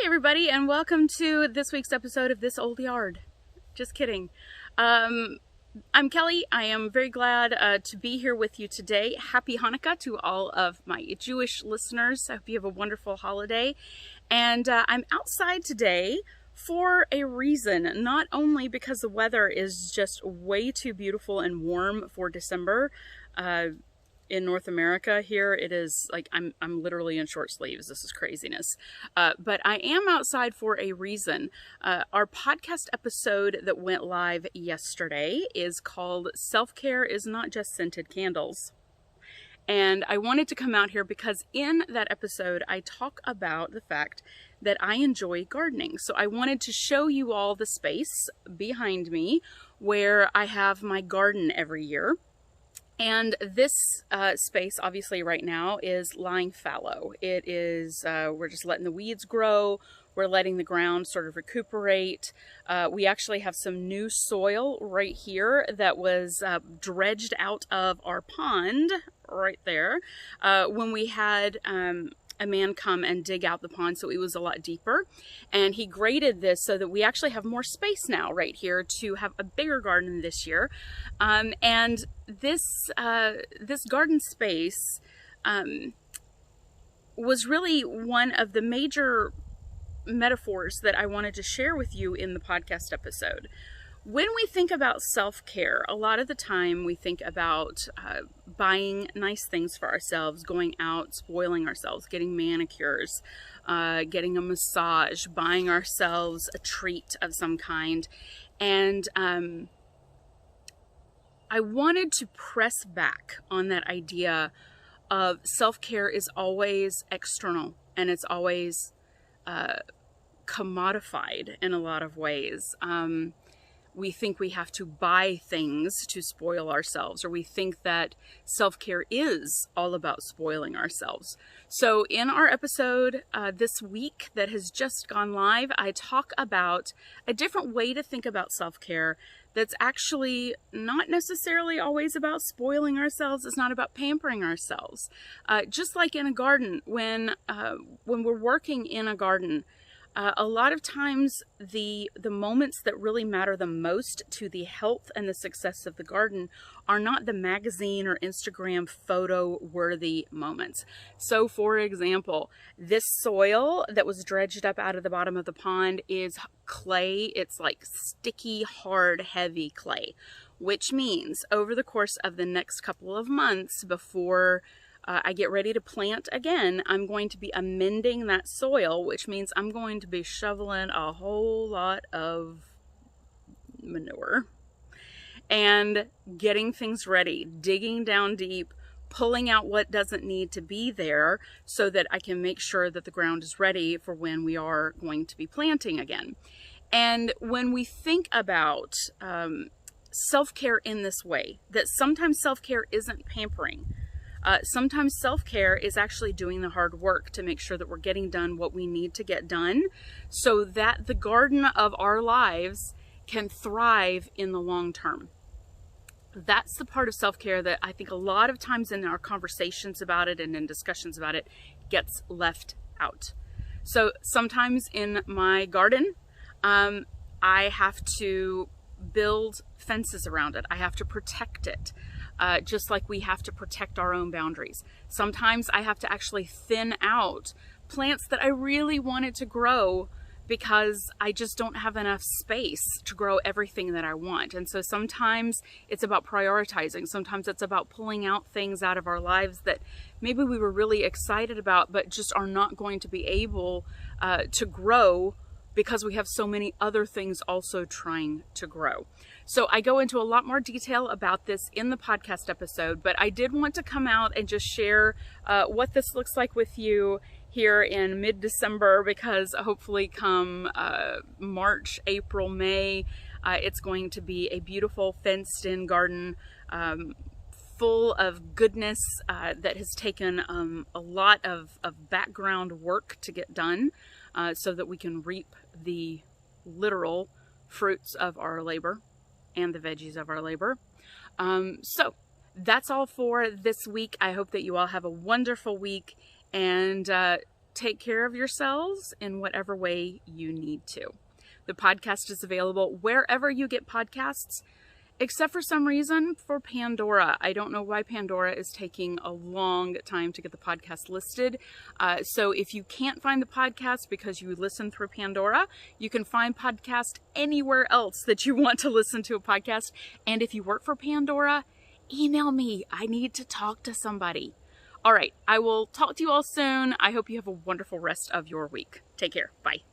everybody, and welcome to this week's episode of This Old Yard. Just kidding. I'm Kelly. I am very glad to be here with you today. Happy Hanukkah to all of my Jewish listeners. I hope you have a wonderful holiday. And I'm outside today for a reason, not only because the weather is just way too beautiful and warm for December. In North America here, it is like I'm literally in short sleeves. This is craziness. But I am outside for a reason. Our podcast episode that went live yesterday is called Self-Care is Not Just Scented Candles. And I wanted to come out here because in that episode, I talk about the fact that I enjoy gardening. So I wanted to show you all the space behind me where I have my garden every year. And this space, obviously right now, is lying fallow. It is, we're just letting the weeds grow. We're letting the ground sort of recuperate. We actually have some new soil right here that was dredged out of our pond right there when we had a man come and dig out the pond, so it was a lot deeper. And he graded this so that we actually have more space now right here to have a bigger garden this year. And this garden space was really one of the major metaphors that I wanted to share with you in the podcast episode. When we think about self-care, a lot of the time we think about buying nice things for ourselves, going out, spoiling ourselves, getting manicures, getting a massage, buying ourselves a treat of some kind. And I wanted to press back on that idea of self-care is always external and it's always commodified in a lot of ways. We think we have to buy things to spoil ourselves, or we think that self-care is all about spoiling ourselves. So in our episode this week that has just gone live, I talk about a different way to think about self-care that's actually not necessarily always about spoiling ourselves. It's not about pampering ourselves. Just like in a garden, when we're working in a garden, a lot of times the moments that really matter the most to the health and the success of the garden are not the magazine or Instagram photo worthy moments. So for example, this soil that was dredged up out of the bottom of the pond is clay. It's like sticky, hard, heavy clay, which means over the course of the next couple of months before I get ready to plant again, I'm going to be amending that soil, which means I'm going to be shoveling a whole lot of manure and getting things ready, digging down deep, pulling out what doesn't need to be there so that I can make sure that the ground is ready for when we are going to be planting again. And when we think about self-care in this way, that sometimes self-care isn't pampering. Sometimes self-care is actually doing the hard work to make sure that we're getting done what we need to get done so that the garden of our lives can thrive in the long term. That's the part of self-care that I think a lot of times in our conversations about it and in discussions about it gets left out. So sometimes in my garden, I have to build fences around it. I have to protect it. Just like we have to protect our own boundaries. Sometimes I have to actually thin out plants that I really wanted to grow because I just don't have enough space to grow everything that I want. And so sometimes it's about prioritizing. Sometimes it's about pulling out things out of our lives that maybe we were really excited about, but just are not going to be able to grow because we have so many other things also trying to grow. So I go into a lot more detail about this in the podcast episode, but I did want to come out and just share what this looks like with you here in mid-December, because hopefully come March, April, May, it's going to be a beautiful fenced-in garden full of goodness that has taken a lot of background work to get done so that we can reap the literal fruits of our labor and the veggies of our labor. So that's all for this week. I hope that you all have a wonderful week, and take care of yourselves in whatever way you need to. The podcast is available wherever you get podcasts, except for some reason for Pandora. I don't know why Pandora is taking a long time to get the podcast listed. So if you can't find the podcast because you listen through Pandora, you can find podcast anywhere else that you want to listen to a podcast. And if you work for Pandora, email me. I need to talk to somebody. All right, I will talk to you all soon. I hope you have a wonderful rest of your week. Take care. Bye.